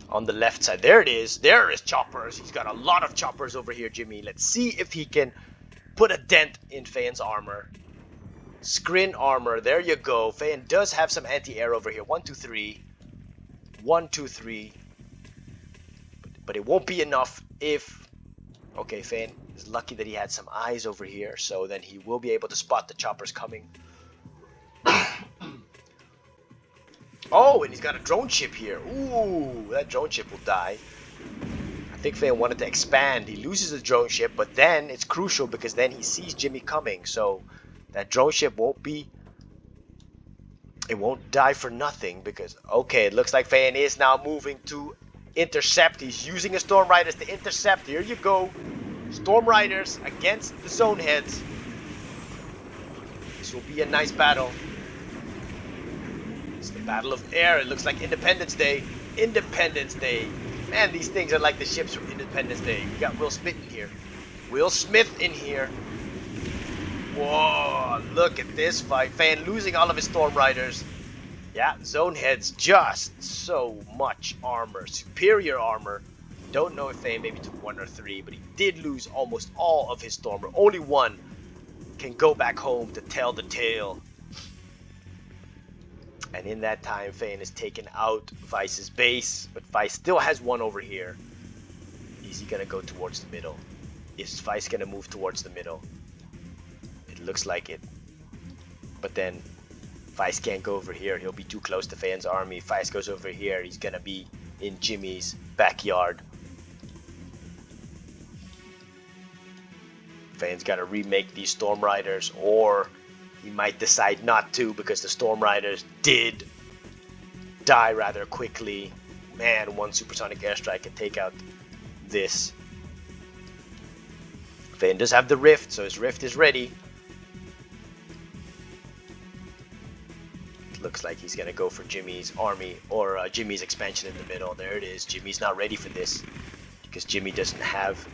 on the left side. There it is. There is choppers. He's got a lot of choppers over here, Jimmy. Let's see if he can put a dent in Fan's armor. Scrin armor. There you go. Fan does have some anti-air over here. 1, 2, 3. 1, 2, 3. But it won't be enough if... Okay, Fan is lucky that he had some eyes over here. So then he will be able to spot the choppers coming. Oh, and he's got a drone ship here. Ooh, that drone ship will die. I think Fan wanted to expand. He loses the drone ship, but then it's crucial because then he sees Jimmy coming. So that drone ship won't be... It won't die for nothing because... Okay, it looks like Fan is now moving to intercept. He's using his Storm Riders to intercept. Here you go. Storm Riders against the Zone Heads. This will be a nice battle. It's the Battle of Air. It looks like Independence Day. Independence Day. Man, these things are like the ships from Independence Day. We got Will Smith in here. Will Smith in here. Whoa, look at this fight. Fan losing all of his Storm Riders. Yeah, zone heads, just so much armor, superior armor. Don't know if they maybe took 1 or 3, but he did lose almost all of his Stormer. Only one can go back home to tell the tale. And in that time, Fane has taken out Vice's base, but Vice still has one over here. Is he gonna go towards the middle? Is Vice gonna move towards the middle? It looks like it. But then Vice can't go over here. He'll be too close to Fane's army. If Vice goes over here, he's gonna be in Jimmy's backyard. Fane's gotta remake these Storm Riders, or he might decide not to because the Storm Riders did die rather quickly. Man, one supersonic airstrike can take out this. Fane does have the Rift, so his Rift is ready. It looks like he's gonna go for Jimmy's army, or Jimmy's expansion in the middle. There it is. Jimmy's not ready for this because Jimmy doesn't have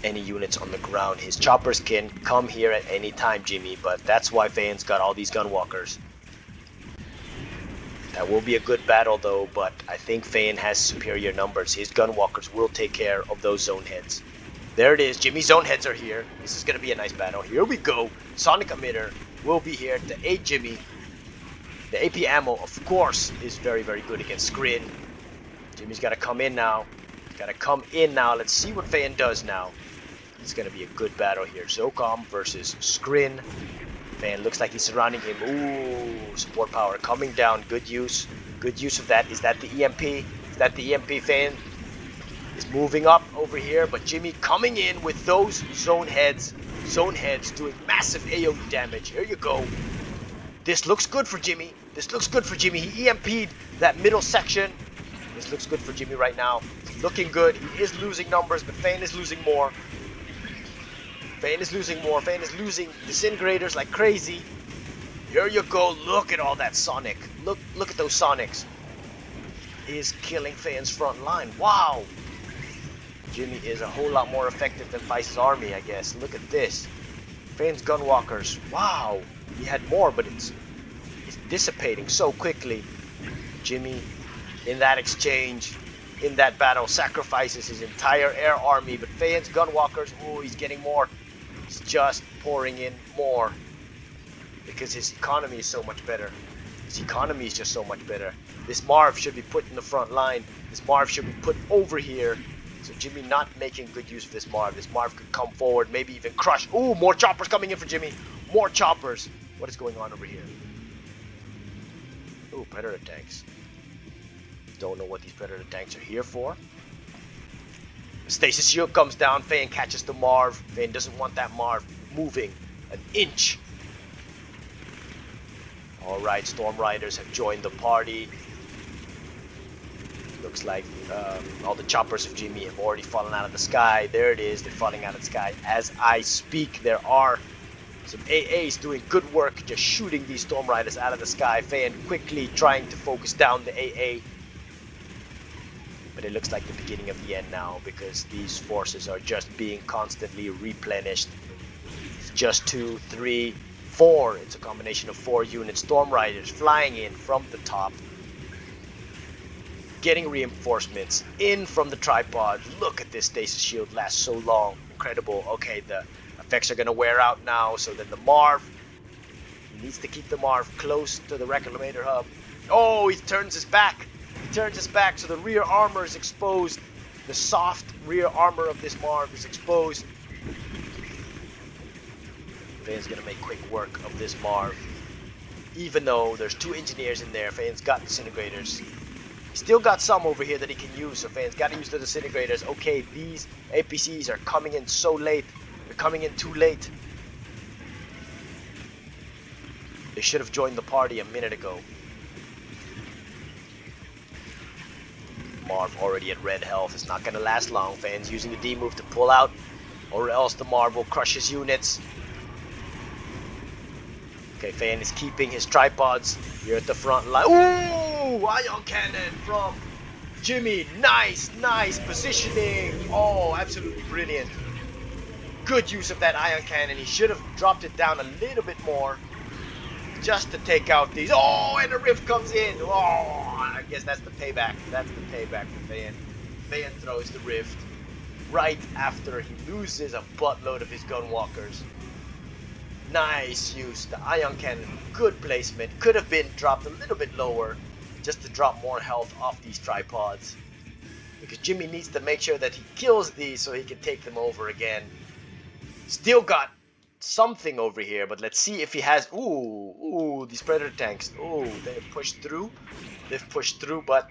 any units on the ground. His choppers can come here at any time, Jimmy, but that's why Fane's got all these gunwalkers. That will be a good battle though, but I think Fane has superior numbers. His gunwalkers will take care of those zone heads. There it is. Jimmy's zone heads are here. This is going to be a nice battle. Here we go. Sonic emitter will be here to aid Jimmy. The AP ammo, of course, is very, very good against Scrin. Jimmy's got to come in now. He's got to come in now. Let's see what Fane does now. It's going to be a good battle here. ZoCom versus Scrin. Fane looks like he's surrounding him. Ooh, support power coming down. Good use. Good use of that. Is that the EMP? Is that the EMP? Fane is moving up over here, but Jimmy coming in with those zone heads. Zone heads doing massive AoE damage. Here you go. This looks good for Jimmy. This looks good for Jimmy. He EMP'd that middle section. This looks good for Jimmy right now. He's looking good. He is losing numbers, but Fane is losing more. Fane is losing more. Fane is losing disintegrators like crazy. Here you go. Look at all that Sonic. Look at those Sonics. He is killing Fane's front line. Wow. Jimmy is a whole lot more effective than Vice's army, I guess. Look at this. Fane's gunwalkers. Wow. He had more, but it's dissipating so quickly. Jimmy, in that exchange, in that battle, sacrifices his entire air army, but Fane's gunwalkers, oh, he's getting more. He's just pouring in more because his economy is so much better. His economy is just so much better. This Marv should be put in the front line. This Marv should be put over here. So Jimmy not making good use of this Marv. This Marv could come forward, maybe even crush. Ooh, more choppers coming in for Jimmy. More choppers. What is going on over here? Ooh, Predator tanks. Don't know what these Predator tanks are here for. Stasis shield comes down. Fane catches the Marv. Fane doesn't want that Marv moving an inch. Alright, Storm Riders have joined the party. Looks like all the choppers of Jimmy have already fallen out of the sky. There it is. They're falling out of the sky as I speak. There are some AAs doing good work just shooting these Storm Riders out of the sky. Fane quickly trying to focus down the AA. But it looks like the beginning of the end now because these forces are just being constantly replenished. It's just 2, 3, 4. It's a combination of 4 units. Storm Riders flying in from the top. Getting reinforcements in from the tripod. Look at this stasis shield lasts so long. Incredible. Okay, the effects are going to wear out now. So then the Marv. He needs to keep the Marv close to the Reclamator hub. Oh, he turns his back. He turns his back so the rear armor is exposed. The soft rear armor of this Marv is exposed. Fane's gonna make quick work of this Marv. Even though there's 2 engineers in there, Fane's got disintegrators. He still got some over here that he can use, so Fane's gotta use the disintegrators. Okay, these APCs are coming in so late. They're coming in too late. They should have joined the party a minute ago. Marv already at red health. It's not going to last long. Fane's using the D move to pull out, or else the Marv will crush his units. Okay, Fane is keeping his tripods here at the front line. Ooh! Ion cannon from Jimmy. Nice, nice positioning. Oh, absolutely brilliant. Good use of that ion cannon. He should have dropped it down a little bit more. just to take out these. Oh, and a rift comes in. Oh, I guess that's the payback. That's the payback for Fayen. Fayen throws the rift right after he loses a buttload of his gunwalkers. Nice use. The ion cannon, good placement. Could have been dropped a little bit lower just to drop more health off these tripods. Because Jimmy needs to make sure that he kills these so he can take them over again. Still got something over here, but let's see if he has. Ooh, these predator tanks. Ooh, they've pushed through. They've pushed through, but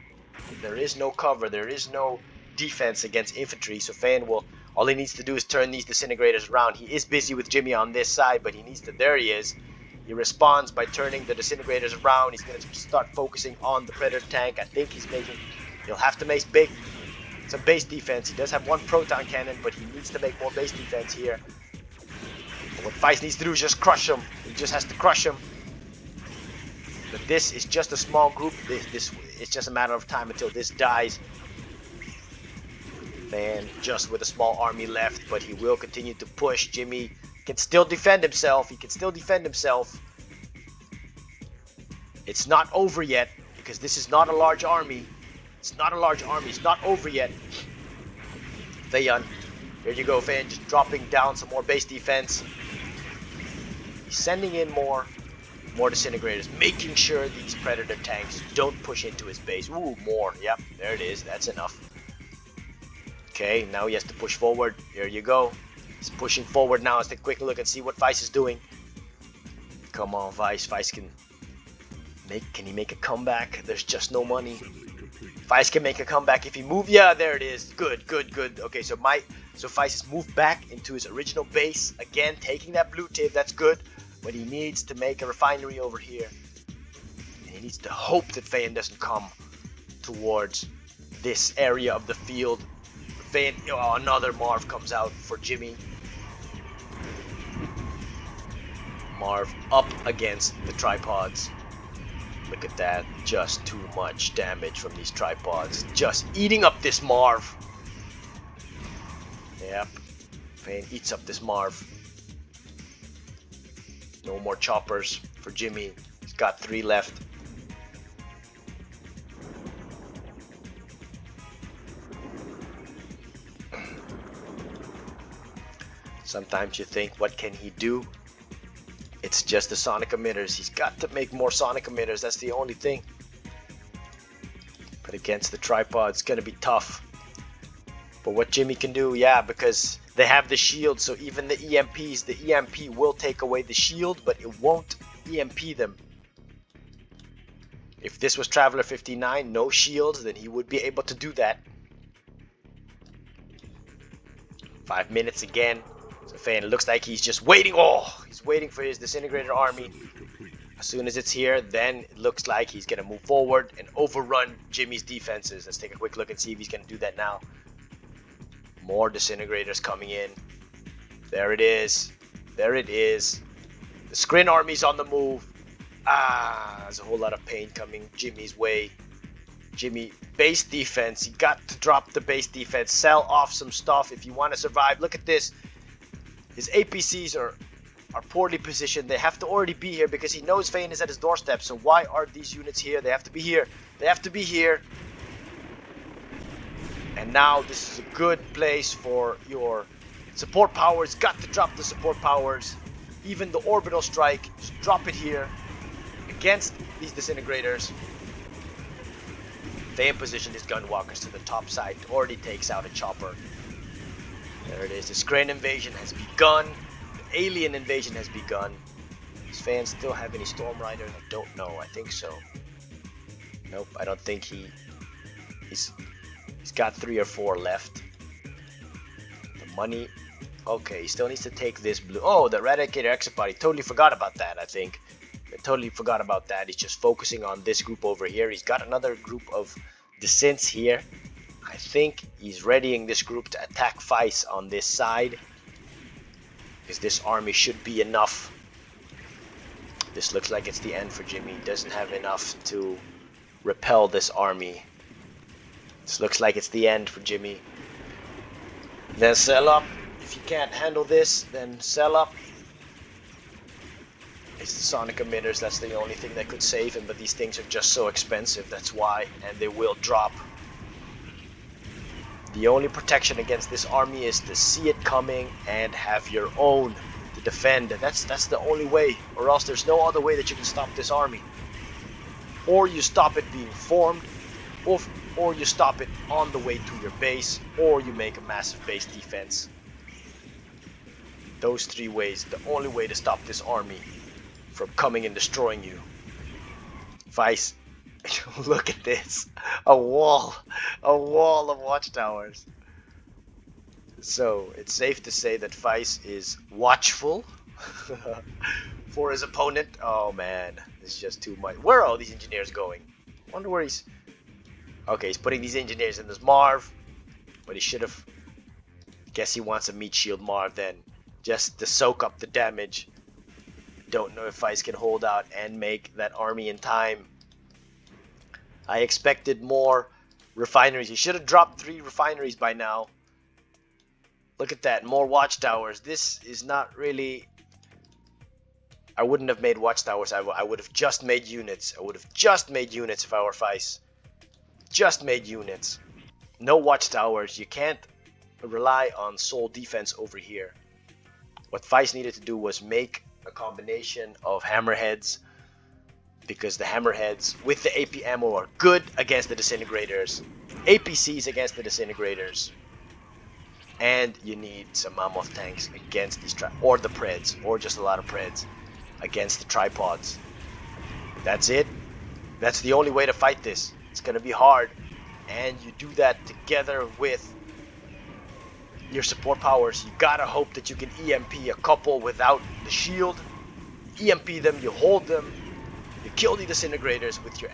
there is no cover. There is no defense against infantry. So Fayen will. All he needs to do is turn these disintegrators around. He is busy with Jimmy on this side, but he needs to. There he is. He responds by turning the disintegrators around. He's going to start focusing on the predator tank. I think he's making. He'll have to make some base defense. He does have one proton cannon, but he needs to make more base defense here. But what Feist needs to do is just crush him. He just has to crush him. But this is just a small group. This it's just a matter of time until this dies. Man, just with a small army left, but he will continue to push. Jimmy can still defend himself. He can still defend himself. It's not over yet because this is not a large army. It's not a large army. It's not over yet. Fayen, here you go, Fayen, just dropping down some more base defense. He's sending in more disintegrators, making sure these predator tanks don't push into his base. Ooh, more. Yep, there it is. That's enough. Okay, now he has to push forward. Here you go. He's pushing forward now. Let's take a quick look and see what Vice is doing. Come on, Vice. Vice can he make a comeback? There's just no money. Vice can make a comeback if he moves. Yeah, there it is. Good. Okay, so Vice has moved back into his original base. Again, taking that blue tip. That's good. But he needs to make a refinery over here. And he needs to hope that Fayen doesn't come towards this area of the field. Fayen, oh, another Marv comes out for Jimmy. Marv up against the tripods. Look at that, just too much damage from these tripods. Just eating up this Marv. Yep, Fayen eats up this Marv. No more choppers for Jimmy. He's got 3 left. Sometimes you think, what can he do? It's just the sonic emitters. He's got to make more sonic emitters. That's the only thing. But against the tripod, it's going to be tough. But what Jimmy can do, yeah, because they have the shield, so even the EMPs, the EMP will take away the shield, but it won't EMP them. If this was Traveler 59, no shields, then he would be able to do that. 5 minutes again. So Fayen looks like he's just waiting. Oh, he's waiting for his disintegrator army. As soon as it's here, then it looks like he's going to move forward and overrun Jimmy's defenses. Let's take a quick look and see if he's going to do that now. More disintegrators coming in. There it is. There it is. The Scrin army's on the move. There's a whole lot of pain coming Jimmy's way. Jimmy, base defense. You got to drop the base defense. Sell off some stuff if you want to survive. Look at this. His APCs are poorly positioned. They have to already be here because he knows Fayen is at his doorstep. So why are these units here? They have to be here. They have to be here. And now this is a good place for your support powers. Got to drop the support powers. Even the orbital strike. Just drop it here against these disintegrators. Fayen positioned his gunwalkers to the top side. Already takes out a chopper. There it is. The Scrin invasion has begun. The alien invasion has begun. Does Fayen still have any Storm Riders? I don't know. I think so. Nope. I don't think he's got 3 or 4 left. The money. Okay. He still needs to take this blue. Oh, the Eradicator exit body. Totally forgot about that. I think. I totally forgot about that. He's just focusing on this group over here. He's got another group of descents here. I think he's readying this group to attack Vice on this side. Because this army should be enough. This looks like it's the end for Jimmy. He doesn't have enough to repel this army. This looks like it's the end for Jimmy. Then sell up. If you can't handle this, then sell up. It's the sonic emitters, that's the only thing that could save him, but these things are just so expensive, that's why, and they will drop. The only protection against this army is to see it coming and have your own to defend. That's the only way, or else there's no other way that you can stop this army. Or you stop it being formed, or you stop it on the way to your base, or you make a massive base defense. Those three ways, the only way to stop this army from coming and destroying you. Vice, look at this, a wall of watchtowers. So it's safe to say that Vice is watchful for his opponent. Oh man, this is just too much. Where are all these engineers going? I wonder where he's... Okay, he's putting these engineers in this Marv, but he should have... Guess he wants a meat shield Marv then, just to soak up the damage. Don't know if Vice can hold out and make that army in time. I expected more refineries. He should have dropped 3 refineries by now. Look at that, more watchtowers. This is not really... I wouldn't have made watchtowers. I would have just made units. I would have just made units if I were Vice. Just made units. No watchtowers. You can't rely on sole defense over here. What Vice needed to do was make a combination of hammerheads, because the hammerheads with the AP ammo are good against the disintegrators, APCs against the disintegrators, and you need some mammoth tanks against these or the Preds, or just a lot of Preds against the tripods. That's it. That's the only way to fight this. It's gonna be hard, and you do that together with your support powers. You gotta hope that you can EMP a couple without the shield. EMP them, you hold them, you kill the disintegrators with your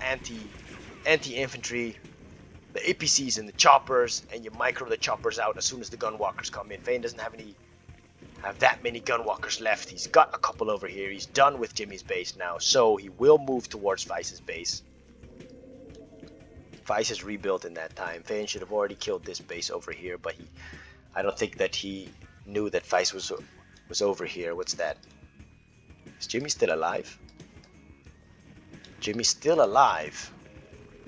anti-infantry, the APCs and the choppers, and you micro the choppers out as soon as the gunwalkers come in. Vane doesn't have that many gunwalkers left. He's got a couple over here. He's done with Jimmy's base now, so he will move towards Vice's base. Vice is rebuilt in that time. Vane should have already killed this base over here, but I don't think that he knew that Vice was over here. What's that? Is Jimmy still alive? Jimmy's still alive.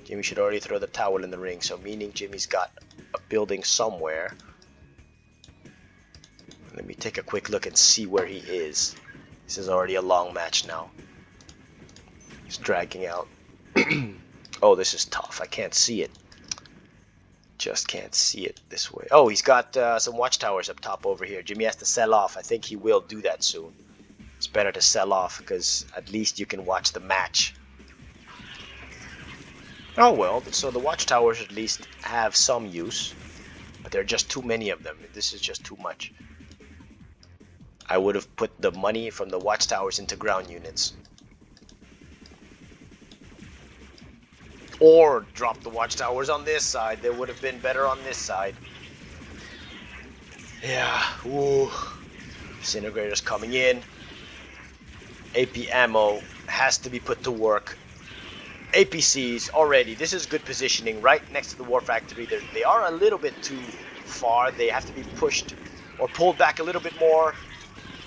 Jimmy should already throw the towel in the ring, so meaning Jimmy's got a building somewhere. Let me take a quick look and see where he is. This is already a long match now. He's dragging out. Oh, this is tough. I can't see it. Just can't see it this way. Oh, he's got some watchtowers up top over here. Jimmy has to sell off. I think he will do that soon. It's better to sell off, because at least you can watch the match. Oh well, so the watchtowers at least have some use, but there are just too many of them. This is just too much. I would have put the money from the watchtowers into ground units. Or drop the watchtowers on this side. They would have been better on this side. Yeah, ooh. Disintegrators coming in. AP ammo has to be put to work. APCs already. This is good positioning right next to the war factory. They are a little bit too far. They have to be pushed or pulled back a little bit more.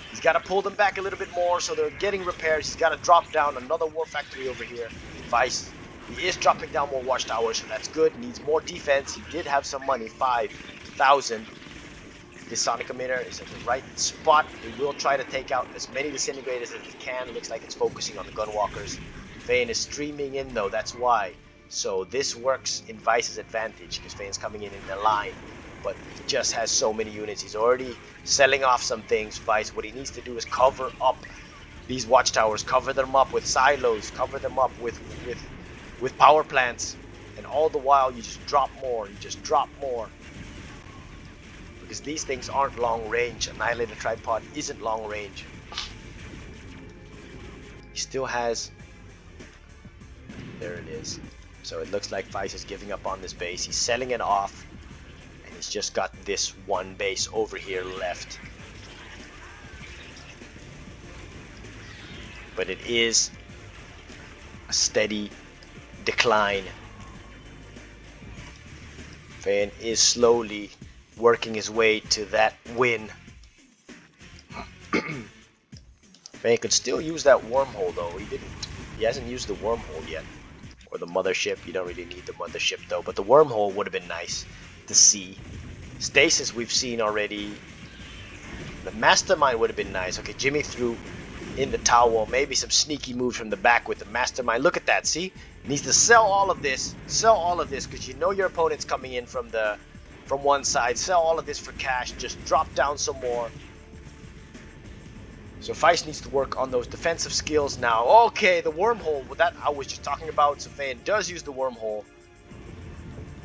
He's got to pull them back a little bit more so they're getting repairs. He's got to drop down another war factory over here. Vice, he is dropping down more watchtowers, so that's good. Needs more defense. He did have some money, 5,000. This sonic emitter is at the right spot. He will try to take out as many disintegrators as he can. Looks like it's focusing on the gunwalkers. Vane is streaming in though, that's why. So this works in Vice's advantage, because Vane's coming in the line. But he just has so many units. He's already selling off some things. Vice, what he needs to do is cover up these watchtowers. Cover them up with silos. Cover them up with power plants. And all the while you just drop more. You just drop more. Because these things aren't long range. Annihilator tripod isn't long range. He still has... There it is. So it looks like Vice is giving up on this base. He's selling it off. And he's just got this one base over here left. But it is a steady decline. Vane is slowly working his way to that win. Man, he could still use that wormhole though. He hasn't used the wormhole yet. Or the mothership. You don't really need the mothership though. But the wormhole would have been nice to see. Stasis we've seen already. The mastermind would have been nice. Okay, Jimmy threw in the towel. Maybe some sneaky moves from the back with the mastermind. Look at that, see? Needs to sell all of this. Sell all of this because you know your opponent's coming in from one side. Sell all of this for cash. Just drop down some more. So Feist needs to work on those defensive skills now. Okay, the wormhole. Well, that I was just talking about. So Fan does use the wormhole.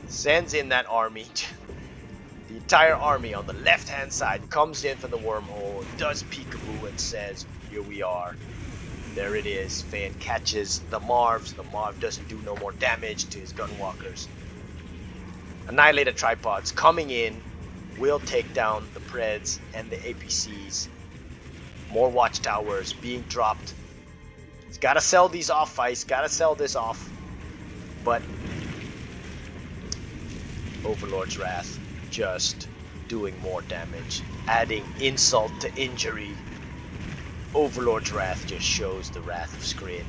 Sends in that army. The entire army on the left-hand side comes in from the wormhole, does peekaboo and says, here we are. There it is. Fan catches the Marvs. The Marv doesn't do no more damage to his gunwalkers. Annihilated tripods coming in will take down the Preds and the APCs. More watchtowers being dropped. He's got to sell these off, Feist. Got to sell this off. But Overlord's Wrath just doing more damage, adding insult to injury. Overlord's Wrath just shows the wrath of Scrin.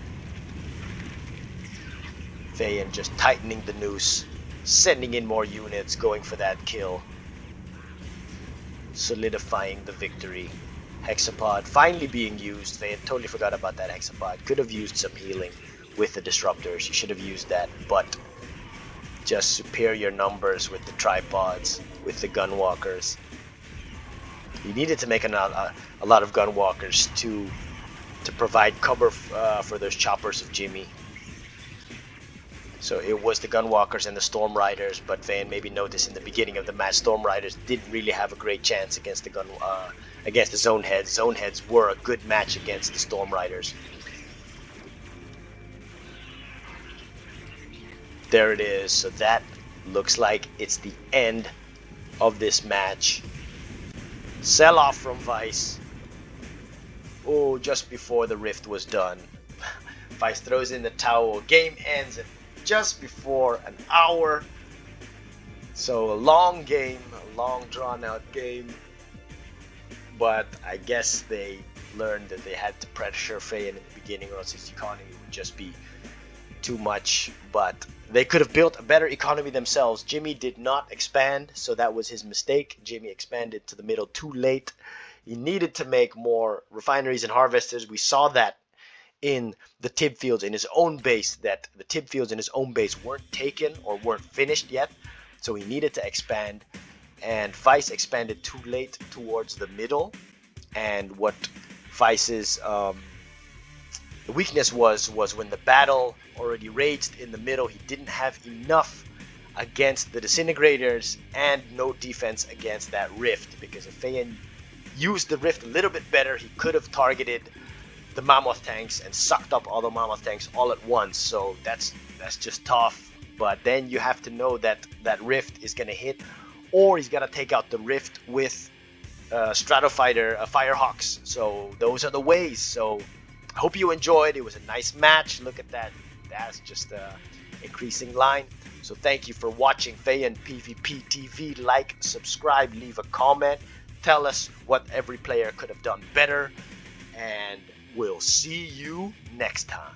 Vayan just tightening the noose, sending in more units, going for that kill, solidifying the victory. Hexapod finally being used. Vayan totally forgot about that Hexapod. Could have used some healing with the disruptors. He should have used that, but just superior numbers with the tripods, with the gunwalkers. He needed to make a lot of gunwalkers to provide cover for those choppers of Jimmy. So it was the gunwalkers and the storm riders, but Van maybe noticed in the beginning of the match, storm riders didn't really have a great chance against the against the zone heads. Zone heads were a good match against the storm riders. There it is. So that looks like it's the end of this match. Sell off from Vice. Oh, just before the rift was done. Vice throws in the towel. Game ends at just before an hour. So a long game, a long drawn out game. But I guess they learned that they had to pressure Fayan in the beginning, or else his economy would just be too much. But they could have built a better economy themselves. Jimmy did not expand, so that was his mistake. Jimmy expanded to the middle too late. He needed to make more refineries and harvesters. We saw that in the Tib fields in his own base, that the Tib fields in his own base weren't taken or weren't finished yet. So he needed to expand. And Vice expanded too late towards the middle. And what Vice's weakness was when the battle already raged in the middle. He didn't have enough against the disintegrators and no defense against that rift, because if Fayan used the rift a little bit better, he could have targeted the mammoth tanks and sucked up all the mammoth tanks all at once. So that's just tough. But then you have to know that that rift is going to hit, or he's going to take out the rift with Stratofighter, Firehawks. So those are the ways. So I hope you enjoyed. It was a nice match. Look at that. That's just increasing line. So thank you for watching Fayan PvP TV. Like, subscribe, leave a comment. Tell us what every player could have done better. And we'll see you next time.